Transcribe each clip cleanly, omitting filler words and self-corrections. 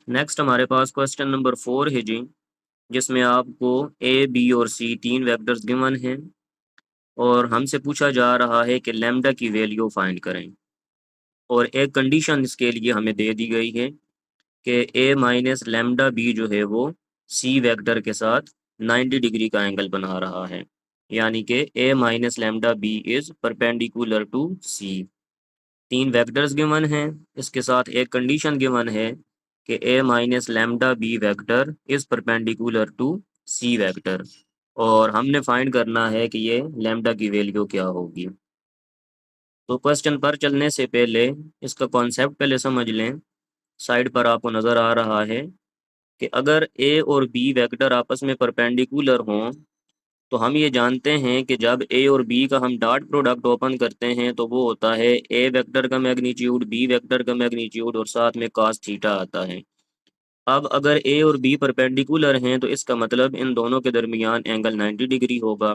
Next हमारे पास question number 4 है जी, जिसमें आपको ए, बी और सी तीन वेक्टर्स गिवन हैं और हमसे पूछा जा रहा है कि लैम्डा की वैल्यू फाइंड करें। और एक कंडीशन इसके लिए हमें दे दी गई है कि ए माइनस लैम्डा बी जो है वो सी वेक्टर के साथ 90 डिग्री का एंगल बना रहा है, यानी कि A minus lambda B is perpendicular to C. तीन वेक्टर्स गिवन हैं, इसके साथ एक कंडीशन गिवन है कि A minus lambda B vector is perpendicular to C vector, और हमने फाइंड करना है कि ये लैम्डा की वैल्यू क्या होगी। तो क्वेश्चन पर चलने से पहले इसका कॉन्सेप्ट पहले समझ लें। साइड पर आपको नज़र आ रहा है कि अगर ए और बी वेक्टर आपस में परपेंडिकुलर हों, तो हम ये जानते हैं कि जब ए और बी का हम डॉट प्रोडक्ट ओपन करते हैं तो वो होता है ए वेक्टर का मैग्नीट्यूड, बी वेक्टर का मैग्नीट्यूड और साथ में cos थीटा आता है। अब अगर ए और बी परपेंडिकुलर हैं तो इसका मतलब इन दोनों के दरमियान एंगल 90 डिग्री होगा।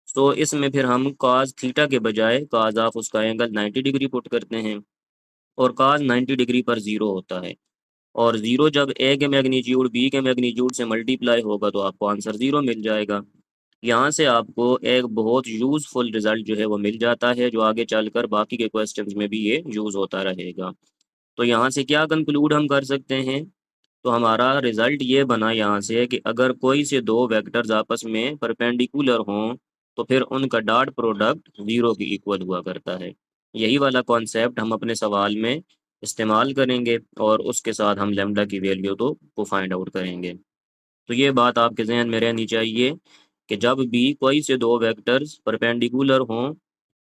तो इसमें फिर हम cos थीटा के बजाय cos ऑफ उसका एंगल 90 डिग्री पुट करते हैं, और cos 90 डिग्री पर ज़ीरो होता है। और ज़ीरो जब ए के मैग्नीट्यूड बी के मैग्नीट्यूड से मल्टीप्लाई होगा तो आपको आंसर ज़ीरो मिल जाएगा। यहाँ से आपको एक बहुत यूज़फुल रिजल्ट जो है वो मिल जाता है, जो आगे चलकर बाकी के क्वेश्चंस में भी ये यूज़ होता रहेगा। तो यहाँ से क्या कंक्लूड हम कर सकते हैं? तो हमारा रिजल्ट ये बना यहाँ से कि अगर कोई से दो वेक्टर्स आपस में परपेंडिकुलर हों तो फिर उनका डॉट प्रोडक्ट ज़ीरो के इक्वल हुआ करता है। यही वाला कॉन्सेप्ट हम अपने सवाल में इस्तेमाल करेंगे और उसके साथ हम लैम्डा की वैल्यू तो को फाइंड आउट करेंगे। तो ये बात आपके जहन में रहनी चाहिए कि जब भी कोई से दो वेक्टर्स परपेंडिकुलर हों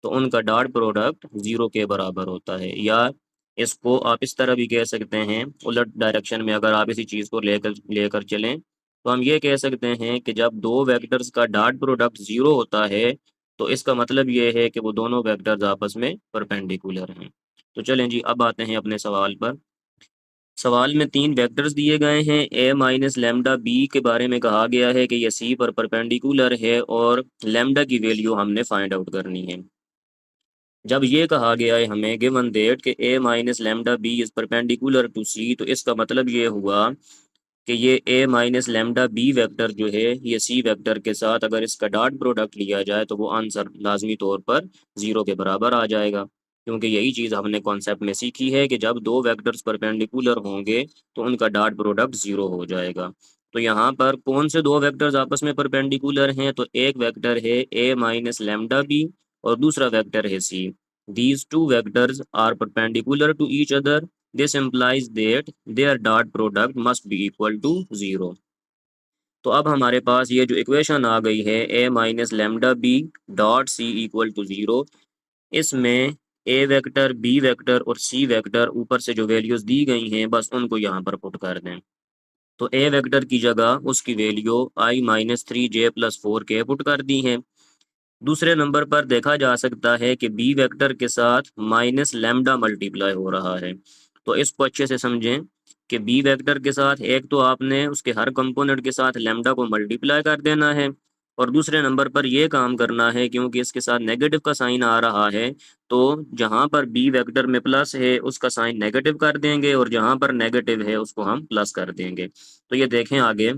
तो उनका डॉट प्रोडक्ट ज़ीरो के बराबर होता है। या इसको आप इस तरह भी कह सकते हैं, उलट डायरेक्शन में अगर आप इसी चीज़ को लेकर लेकर चलें तो हम ये कह सकते हैं कि जब दो वेक्टर्स का डॉट प्रोडक्ट ज़ीरो होता है तो इसका मतलब ये है कि वो दोनों वेक्टर्स आपस में परपेंडिकुलर हैं। तो चलें जी, अब आते हैं अपने सवाल पर। सवाल में तीन वेक्टर्स दिए गए हैं। ए माइनस लैम्डा बी के बारे में कहा गया है कि ये सी पर परपेंडिकुलर है और लैम्डा की वैल्यू हमने फाइंड आउट करनी है। जब ये कहा गया है हमें गिवन दैट कि A minus lambda B is perpendicular to C, तो इसका मतलब ये हुआ कि ये A minus lambda B vector जो है ये सी वेक्टर के साथ अगर इसका डॉट प्रोडक्ट लिया जाए तो वो आंसर लाजमी तौर पर ज़ीरो के बराबर आ जाएगा, क्योंकि यही चीज़ हमने कॉन्सेप्ट में सीखी है कि जब दो वेक्टर्स परपेंडिकुलर होंगे तो उनका डॉट प्रोडक्ट ज़ीरो हो जाएगा। तो यहाँ पर कौन से दो वेक्टर्स आपस में परपेंडिकुलर हैं? तो एक वेक्टर है ए माइनस लैम्डा बी और दूसरा वेक्टर है C. These two vectors are perpendicular to each other, this implies that their dot product must be equal to 0। तो अब हमारे पास ये जो इक्वेशन आ गई है a minus lambda B dot C equal to 0, इसमें a वेक्टर, b वेक्टर और c vector ऊपर से जो वैल्यूज़ दी गई हैं बस उनको यहाँ पर पुट कर दें। तो a वेक्टर की जगह उसकी value i minus 3j+4k put कर दी है। दूसरे नंबर पर देखा जा सकता है कि बी वेक्टर के साथ माइनस लैम्डा मल्टीप्लाई हो रहा है। तो इसको अच्छे से समझें कि बी वेक्टर के साथ एक तो आपने उसके हर कंपोनेंट के साथ लैम्डा को मल्टीप्लाई कर देना है, और दूसरे नंबर पर यह काम करना है क्योंकि इसके साथ नेगेटिव का साइन आ रहा है तो जहां पर बी वेक्टर में प्लस है उसका साइन नेगेटिव कर देंगे और जहां पर नेगेटिव है उसको हम प्लस कर देंगे। तो ये देखें आगे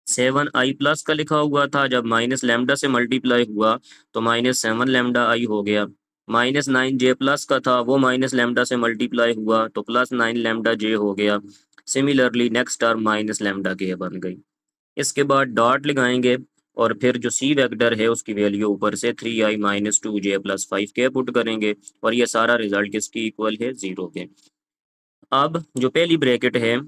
7i+ का लिखा हुआ था, जब माइनस लैम्डा से मल्टीप्लाई हुआ तो -7 लैम्डा i हो गया। -9j+ का था, वो माइनस लैम्डा से मल्टीप्लाई हुआ तो +9 लैम्डा j हो गया। Similarly next term -lambda k बन गई। इसके बाद डॉट लगाएंगे और फिर जो सी वेक्टर है उसकी वैल्यू ऊपर से 3i - 2j + 5k पुट करेंगे और ये सारा रिजल्ट किसकी इक्वल है? 0 के। अब जो पहली ब्रैकेट है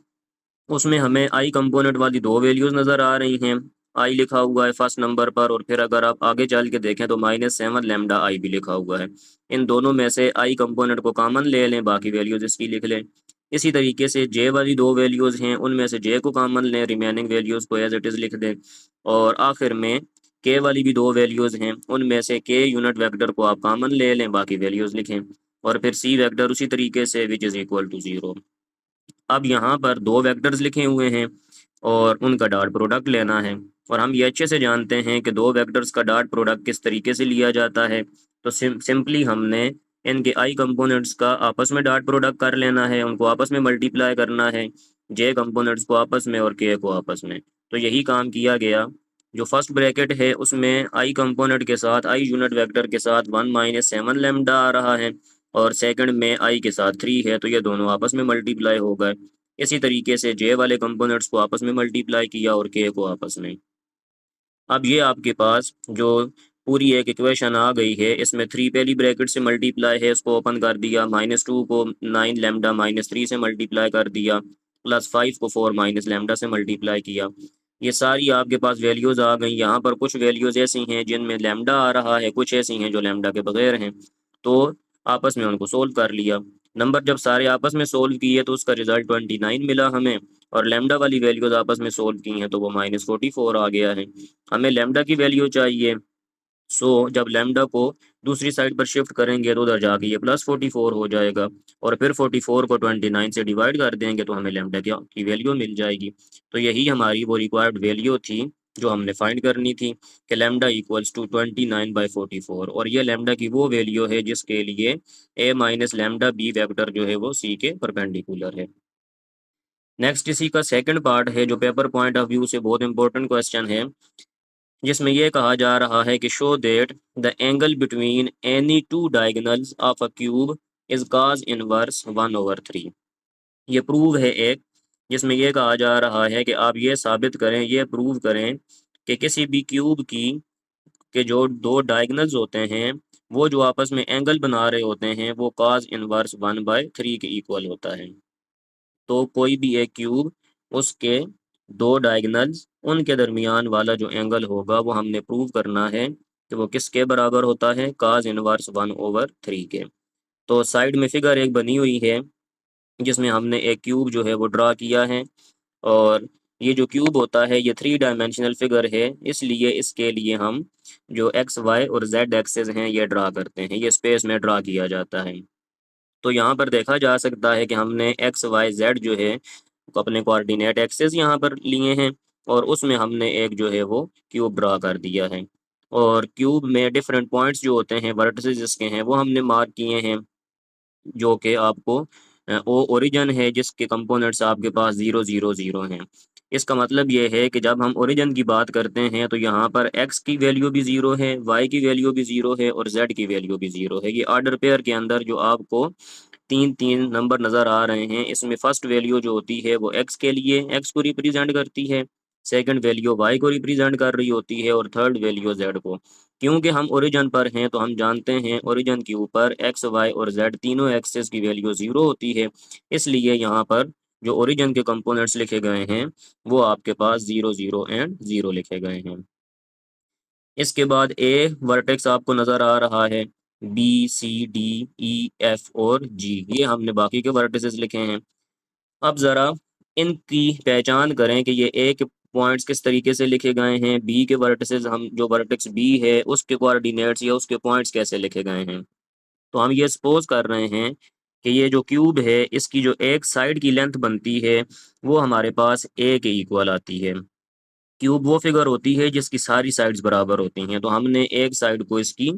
उसमें हमें आई कंपोनेंट वाली दो वैल्यूज नज़र आ रही हैं। आई लिखा हुआ है फर्स्ट नंबर पर और फिर अगर आप आगे चल के देखें तो -7 लैम्डा i भी लिखा हुआ है। इन दोनों में से आई कंपोनेंट को कॉमन ले लें, बाकी वैल्यूज इसकी लिख लें। इसी तरीके से जे वाली दो वैल्यूज़ हैं, उनमें से जे को कॉमन लें, रिमेनिंग वैल्यूज़ को एज इट इज़ लिख दें। और आखिर में के वाली भी दो वैल्यूज़ हैं, उनमें से के यूनिट वेक्टर को आप कॉमन ले लें, बाकी वैल्यूज़ लिखें। और फिर सी वेक्टर उसी तरीके से विच इज़ इक्वल टू 0। अब यहाँ पर दो वेक्टर्स लिखे हुए हैं और उनका डॉट प्रोडक्ट लेना है, और हम ये अच्छे से जानते हैं कि दो वेक्टर्स का डॉट प्रोडक्ट किस तरीके से लिया जाता है। तो सिंपली हमने इनके आई कंपोनेंट्स का आपस में डॉट प्रोडक्ट कर लेना है, उनको आपस में मल्टीप्लाई करना है। जे कंपोनेंट्स को आपस में और के को आपस में। तो यही काम किया गया। जो फर्स्ट ब्रैकेट है उसमें आई कंपोनेंट के साथ, आई यूनिट वेक्टर के साथ 1 - 7 लेमडा आ रहा है, और सेकंड में आई के साथ 3 है, तो ये दोनों आपस में मल्टीप्लाई हो गए। इसी तरीके से जे वाले कंपोनेंट्स को आपस में मल्टीप्लाई किया और के को आपस में। अब ये आपके पास जो पूरी एक इक्वेशन आ गई है, इसमें 3 पहली ब्रैकेट से मल्टीप्लाई है, उसको ओपन कर दिया, -2 को 9 लेमडा -3 से मल्टीप्लाई कर दिया, +5 को 4 लेमडा से मल्टीप्लाई किया। ये सारी आपके पास वैल्यूज़ आ गई। यहाँ पर कुछ वैल्यूज़ ऐसी हैं जिनमें लेमडा आ रहा है, कुछ ऐसी हैं जो लेमडा के बगैर हैं। तो आपस में उनको सोल्व कर लिया। नंबर जब सारे आपस में सोल्व किए तो उसका रिजल्ट 29 मिला हमें, और लेमडा वाली वैल्यूज़ आपस में सोल्व की हैं तो वो -44 आ गया है। हमें लेमडा की वैल्यू चाहिए। सो जब लेमडा को दूसरी साइड पर शिफ्ट करेंगे तो उधर जाके ये +44 हो जाएगा, और फिर 44 को 29 से डिवाइड कर देंगे तो हमें लेमडा की वैल्यू मिल जाएगी। तो यही हमारी वो रिक्वायर्ड वैल्यू थी जो हमने फाइंड करनी थी, कि लेमडा इक्वल्स टू 29/44, और ये लेमडा की वो वैल्यू है जिसके लिए a minus lambda B vector जो है वो सी के परपेंडिकुलर है। नेक्स्ट इसी का सेकंड पार्ट है जो पेपर पॉइंट ऑफ व्यू से बहुत इंपॉर्टेंट क्वेश्चन है, जिसमें यह कहा जा रहा है कि show that the angle between any two diagonals of a cube is cos inverse 1/3। ये प्रूव है एक, जिसमें यह कहा जा रहा है कि आप ये साबित करें, ये प्रूव करें कि किसी भी क्यूब की के जो दो डायगोनल्स होते हैं वो जो आपस में एंगल बना रहे होते हैं वो cos इनवर्स 1/3 के इक्वल होता है। तो कोई भी एक क्यूब, उसके दो डायगोनल्स, उनके दरमियान वाला जो एंगल होगा वो हमने प्रूव करना है कि वो किसके बराबर होता है, cos इनवर्स 1/3 के। तो साइड में फिगर एक बनी हुई है जिसमें हमने एक क्यूब जो है वो ड्रा किया है, और ये जो क्यूब होता है ये 3 डायमेंशनल फिगर है, इसलिए इसके लिए हम जो एक्स वाई और जेड एक्सेस हैं ये ड्रा करते हैं, ये स्पेस में ड्रा किया जाता है। तो यहाँ पर देखा जा सकता है कि हमने एक्स वाई जेड जो है अपने कोऑर्डिनेट एक्सेस यहाँ पर लिए हैं, और उसमें हमने एक जो है वो क्यूब ड्रा कर दिया है। और क्यूब में डिफरेंट पॉइंट्स जो होते हैं, वर्टिसेस जिसके हैं वो हमने मार्क किए हैं, जो कि आपको ओ ओरिजिन है जिसके कंपोनेंट्स आपके पास 0 0 0 हैं। इसका मतलब ये है कि जब हम ओरिजिन की बात करते हैं तो यहाँ पर एक्स की वैल्यू भी 0 है, वाई की वैल्यू भी 0 है, और जेड की वैल्यू भी 0 है। ये ऑर्डर पेयर के अंदर जो आपको 3 3 नंबर नज़र आ रहे हैं, इसमें फर्स्ट वैल्यू जो होती है वो एक्स के लिए एक्स को रिप्रेजेंट करती है, सेकंड वैल्यू वाई को रिप्रेजेंट कर रही होती है, और थर्ड वैल्यू जेड को। क्योंकि हम ओरिजिन पर हैं तो हम जानते हैं ओरिजिन के ऊपर एक्स वाई और जेड तीनों एक्सेस की वैल्यू 0 होती है, इसलिए यहाँ पर जो ओरिजिन के कंपोनेंट्स लिखे गए हैं वो आपके पास 0 0 एंड 0 लिखे गए हैं। इसके बाद ए वर्टेक्स आपको नज़र आ रहा है, B C D E F और जी, ये हमने बाकी के वर्टिसेस लिखे हैं। अब ज़रा इनकी पहचान करें कि ये ए के पॉइंट्स किस तरीके से लिखे गए हैं, बी के वर्टिसेस, हम जो वर्टेक्स बी है उसके कोऑर्डिनेट्स या उसके पॉइंट्स कैसे लिखे गए हैं। तो हम ये सपोज कर रहे हैं कि ये जो क्यूब है इसकी जो एक साइड की लेंथ बनती है वो हमारे पास ए के इक्वल आती है। क्यूब वो फिगर होती है जिसकी सारी साइड्स बराबर होती हैं, तो हमने एक साइड को इसकी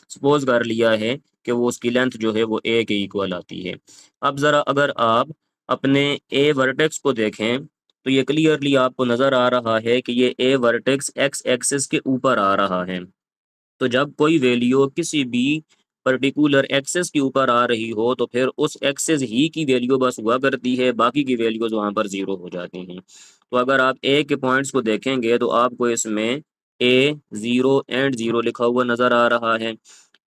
सपोज कर लिया है कि वो उसकी लेंथ जो है वो ए के इक्वल आती है। अब ज़रा अगर आप अपने ए वर्टेक्स को देखें तो ये क्लियरली आपको नज़र आ रहा है कि ये ए वर्टेक्स एक्स एक्सिस के ऊपर आ रहा है। तो जब कोई वैल्यू किसी भी पर्टिकुलर एक्सेस के ऊपर आ रही हो तो फिर उस एक्सेस ही की वैल्यू बस हुआ करती है, बाकी की वैल्यूज वहाँ पर 0 हो जाती हैं। तो अगर आप ए के पॉइंट्स को देखेंगे तो आपको इसमें ए 0 एंड 0 लिखा हुआ नज़र आ रहा है।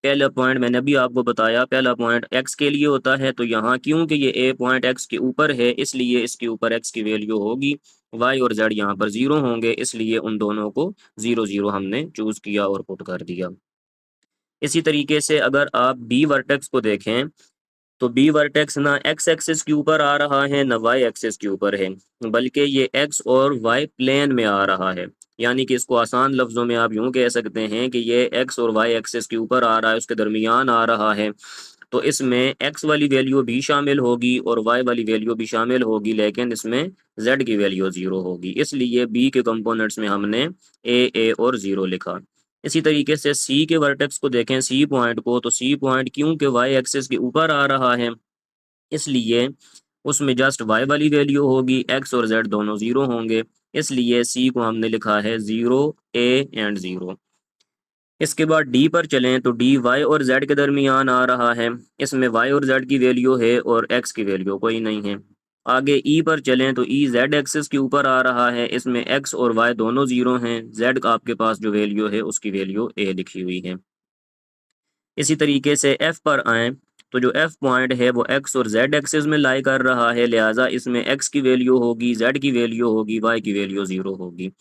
पहला पॉइंट मैंने अभी आपको बताया, पहला पॉइंट एक्स के लिए होता है, तो यहाँ क्योंकि ये ए पॉइंट एक्स के ऊपर है इसलिए इसके ऊपर एक्स की वैल्यू होगी, वाई और जेड यहाँ पर 0 होंगे, इसलिए उन दोनों को 0 0 हमने चूज़ किया और पुट कर दिया। इसी तरीके से अगर आप बी वर्टेक्स को देखें तो बी वर्टेक्स ना एक्स एक्सिस के ऊपर आ रहा है ना वाई एक्सिस के ऊपर है, बल्कि ये एक्स और वाई प्लेन में आ रहा है। यानी कि इसको आसान लफ्ज़ों में आप यूँ कह सकते हैं कि ये एक्स और वाई एक्सिस के ऊपर आ रहा है, उसके दरमियान आ रहा है। तो इसमें एक्स वाली वैल्यू भी शामिल होगी और वाई वाली वैल्यू भी शामिल होगी, लेकिन इसमें जेड की वैल्यू 0 होगी, इसलिए बी के कंपोनेंट्स में हमने ए और 0 लिखा। इसी तरीके से सी के वर्टेक्स को देखें, सी पॉइंट को, तो सी पॉइंट क्योंकि वाई एक्सिस के ऊपर आ रहा है इसलिए उसमें जस्ट वाई वाली वैल्यू होगी, एक्स और जेड दोनों ज़ीरो होंगे, इसलिए सी को हमने लिखा है 0 ए एंड 0। इसके बाद डी पर चलें तो डी वाई और जेड के दरमियान आ रहा है, इसमें वाई और जेड की वैल्यू है और एक्स की वैल्यू कोई नहीं है। आगे ई पर चलें तो ई जेड एक्सिस के ऊपर आ रहा है, इसमें एक्स और वाई दोनों ज़ीरो हैं, जेड आपके पास जो वैल्यू है उसकी वैल्यू ए लिखी हुई है। इसी तरीके से एफ पर आएँ तो जो एफ पॉइंट है वो एक्स और जेड एक्सिस में लाई कर रहा है, लिहाजा इसमें एक्स की वैल्यू होगी, जेड की वैल्यू होगी, वाई की वैल्यू 0 होगी।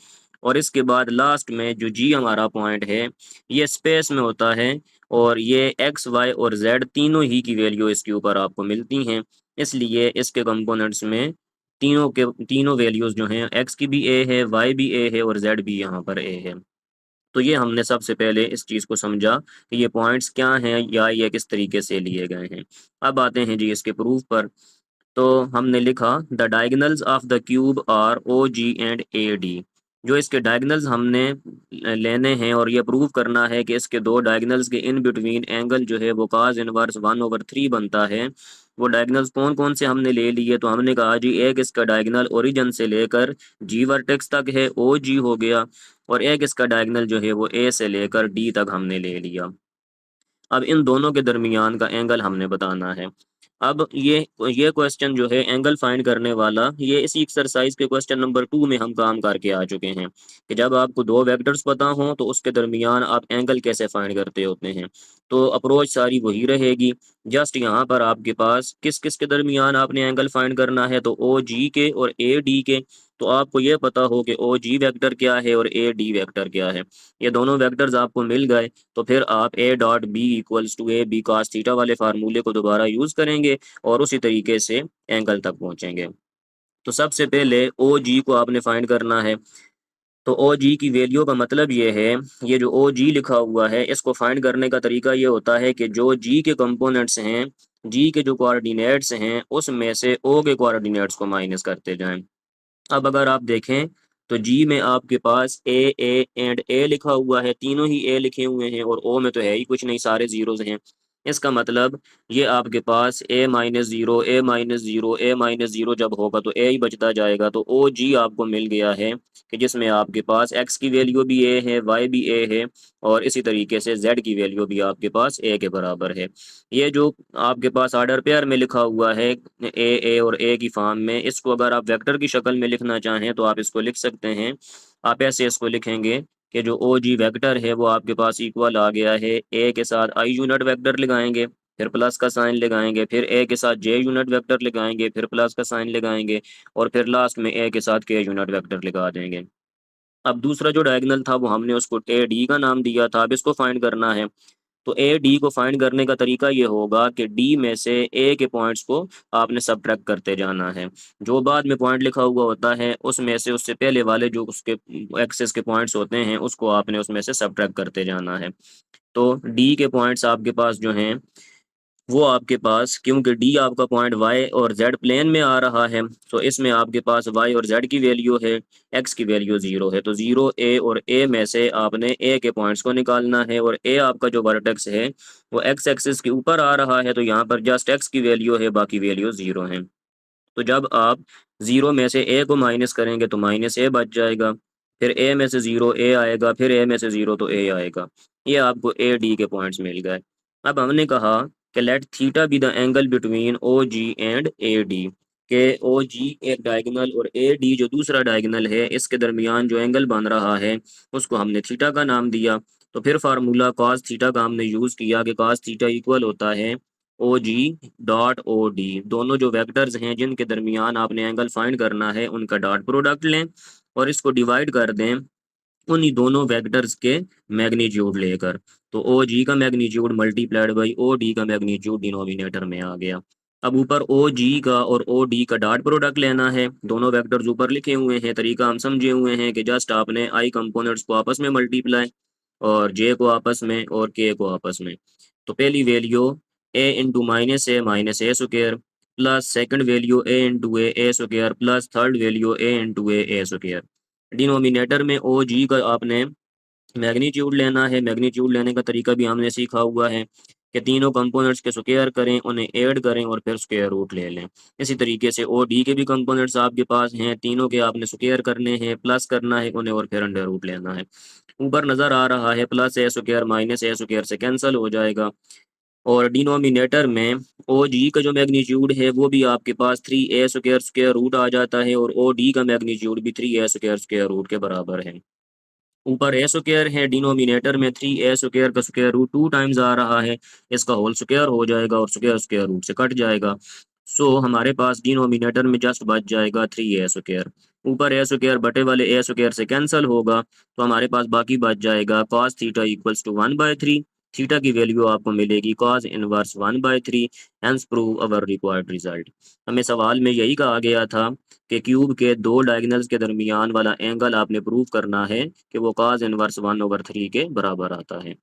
और इसके बाद लास्ट में जो जी हमारा पॉइंट है ये स्पेस में होता है और ये एक्स वाई और जेड तीनों ही की वैल्यू इसके ऊपर आपको मिलती हैं, इसलिए इसके कंपोनेंट्स में तीनों वैल्यूज़ जो हैं, एक्स की भी ए है, वाई भी ए है और जेड भी यहाँ पर ए है। तो ये हमने सबसे पहले इस चीज़ को समझा कि ये पॉइंट्स क्या हैं या ये किस तरीके से लिए गए हैं। अब आते हैं जी इसके प्रूफ पर। तो हमने लिखा the diagonals of the cube are O G and A D. जो इसके डायगोनल्स हमने लेने हैं और ये प्रूव करना है कि इसके दो डायगोनल्स के इन बिटवीन एंगल जो है वो cos इनवर्स 1/3 बनता है। वो डायगोनल्स कौन कौन से हमने ले लिए, तो हमने कहा जी एक इसका डायगोनल ओरिजिन से लेकर जी वर्टेक्स तक है, ओ जी हो गया, और एक इसका डायगोनल जो है वो ए से लेकर डी तक हमने ले लिया। अब इन दोनों के दरमियान का एंगल हमने बताना है। अब ये क्वेश्चन जो है एंगल फाइंड करने वाला, ये इसी एक्सरसाइज के क्वेश्चन नंबर 2 में हम काम करके आ चुके हैं कि जब आपको दो वेक्टर्स पता हों तो उसके दरमियान आप एंगल कैसे फाइंड करते होते हैं। तो अप्रोच सारी वही रहेगी, जस्ट यहाँ पर आपके पास किस किस के दरमियान आपने एंगल फाइंड करना है, तो ओ जी के और ए डी के। तो आपको ये पता हो कि ओ जी वेक्टर क्या है और ए डी वेक्टर क्या है, ये दोनों वेक्टर्स आपको मिल गए, तो फिर आप A dot B equals to A B cos theta वाले फार्मूले को दोबारा यूज़ करेंगे और उसी तरीके से एंगल तक पहुंचेंगे। तो सबसे पहले ओ जी को आपने फाइंड करना है। तो ओ जी की वैल्यू का मतलब ये है, ये जो ओ जी लिखा हुआ है इसको फाइंड करने का तरीका ये होता है कि जो जी के कंपोनेंट्स हैं, जी के जो कोऑर्डिनेट्स हैं उसमें से ओ के कोऑर्डिनेट्स को माइनस करते जाएं। अब अगर आप देखें तो जी में आपके पास ए एंड ए लिखा हुआ है, तीनों ही ए लिखे हुए हैं और ओ में तो है ही कुछ नहीं, सारे जीरोज हैं। इसका मतलब ये आपके पास ए-0 ए-0 ए-0 जब होगा तो ए ही बचता जाएगा, तो ओ जी आपको मिल गया है कि जिसमें आपके पास एक्स की वैल्यू भी ए है, वाई भी ए है और इसी तरीके से जेड की वैल्यू भी आपके पास ए के बराबर है। ये जो आपके पास ऑर्डर पेयर में लिखा हुआ है ए और ए की फॉर्म में, इसको अगर आप वेक्टर की शक्ल में लिखना चाहें तो आप इसको लिख सकते हैं। आप ऐसे इसको लिखेंगे कि जो ओ जी वेक्टर है वो आपके पास इक्वल आ गया है, ए के साथ आई यूनिट वेक्टर लगाएंगे, फिर प्लस का साइन लगाएंगे, फिर ए के साथ जे यूनिट वेक्टर लगाएंगे, फिर प्लस का साइन लगाएंगे और फिर लास्ट में ए के साथ के यूनिट वेक्टर लगा देंगे। अब दूसरा जो डायगोनल था वो हमने उसको ए डी का नाम दिया था, अब इसको फाइंड करना है। तो ए डी को फाइंड करने का तरीका ये होगा कि डी में से ए के पॉइंट्स को आपने सबट्रैक्ट करते जाना है। जो बाद में पॉइंट लिखा हुआ होता है उसमें से उससे पहले वाले जो उसके एक्सेस के पॉइंट्स होते हैं उसको आपने उसमें से सबट्रैक्ट करते जाना है। तो डी के पॉइंट्स आपके पास जो हैं वो आपके पास, क्योंकि डी आपका पॉइंट वाई और जेड प्लेन में आ रहा है, तो इसमें आपके पास वाई और जेड की वैल्यू है, एक्स की वैल्यू 0 है, तो 0 ए और ए में से आपने ए के पॉइंट्स को निकालना है और ए आपका जो वर्टेक्स है वो एक्स एक्सिस के ऊपर आ रहा है, तो यहाँ पर जस्ट एक्स की वैल्यू है, बाकी वैल्यू 0 है। तो जब आप 0 में से ए को माइनस करेंगे तो माइनस ए बच जाएगा, फिर ए में से 0 ए आएगा, फिर ए में से 0 तो ए आएगा। ये आपको ए डी के पॉइंट्स मिल गए। अब हमने कहा कि let theta be the angle between O G and A D, के ओ जी एक डायगोनल और ए डी जो दूसरा डायगोनल है, इसके दरमियान जो एंगल बन रहा है उसको हमने थीटा का नाम दिया। तो फिर फार्मूला cos थीटा का हमने यूज़ किया कि cos थीटा इक्वल होता है ओ जी डॉट ओ डी। दोनों जो वेक्टर्स हैं जिनके दरमियान आपने एंगल फाइंड करना है उनका डॉट प्रोडक्ट लें और इसको डिवाइड कर दें उन्हीं दोनों वेक्टर्स के मैग्नीट्यूड लेकर। तो ओ जी का magnitude multiplied by O D का मैग्नीट्यूड डिनोमिनेटर में आ गया। अब ऊपर ओ जी का और ओ डी का डॉट प्रोडक्ट लेना है, दोनों वेक्टर्स ऊपर लिखे हुए हैं, तरीका हम समझे हुए हैं कि जस्ट आपने आई कंपोनेंट्स को आपस में मल्टीप्लाई और जे को आपस में और के को आपस में। तो पहली वैल्यू ए इंटू माइनस ए स्क्वायर प्लस सेकंड वैल्यू ए स्क्वायर प्लस थर्ड वैल्यू ए स्क्वायर। डिनोमिनेटर में ओ जी का आपने मैग्नीट्यूड लेना है, मैग्नीट्यूड लेने का तरीका भी हमने सीखा हुआ है कि तीनों कंपोनेंट्स के स्क्वायर करें, उन्हें ऐड करें और फिर स्क्वायर रूट ले लें। इसी तरीके से ओ डी के भी कंपोनेंट्स आपके पास हैं, तीनों के आपने स्क्वायर करने हैं, प्लस करना है उन्हें और फिर अंडर रूट लेना है। ऊपर नज़र आ रहा है प्लस ए स्क्वायर माइनस ए स्क्वायर से कैंसिल हो जाएगा, और डिनोमिनेटर में ओ जी का जो मैग्नीट्यूड है वो भी आपके पास 3a स्क्वायर स्क्वायर रूट आ जाता है, और ओ डी का मैग्नीट्यूड भी 3a स्क्वायर स्क्वायर रूट के बराबर है। ऊपर ए स्क्वायर है, डिनोमिनेटर में 3a स्क्वायर का स्क्वायर रूट 2 टाइम्स आ रहा है, इसका होल स्क्वायर हो जाएगा और स्क्वायर स्क्वायर रूट से कट जाएगा। सो हमारे पास डिनोमिनेटर में जस्ट बच जाएगा 3a स्क्वायर। ऊपर ए स्क्वायर बटे वाले ए स्क्वायर से कैंसिल होगा, तो हमारे पास बाकी बच जाएगा cos theta equals to 1/3। Theta की वैल्यू आपको मिलेगी cos inverse 1/3। Hence prove our required result. हमें सवाल में यही कहा गया था कि क्यूब के दो डायगोनल्स के दरमियान वाला एंगल आपने प्रूव करना है कि वो cos इनवर्स 1/3 के बराबर आता है।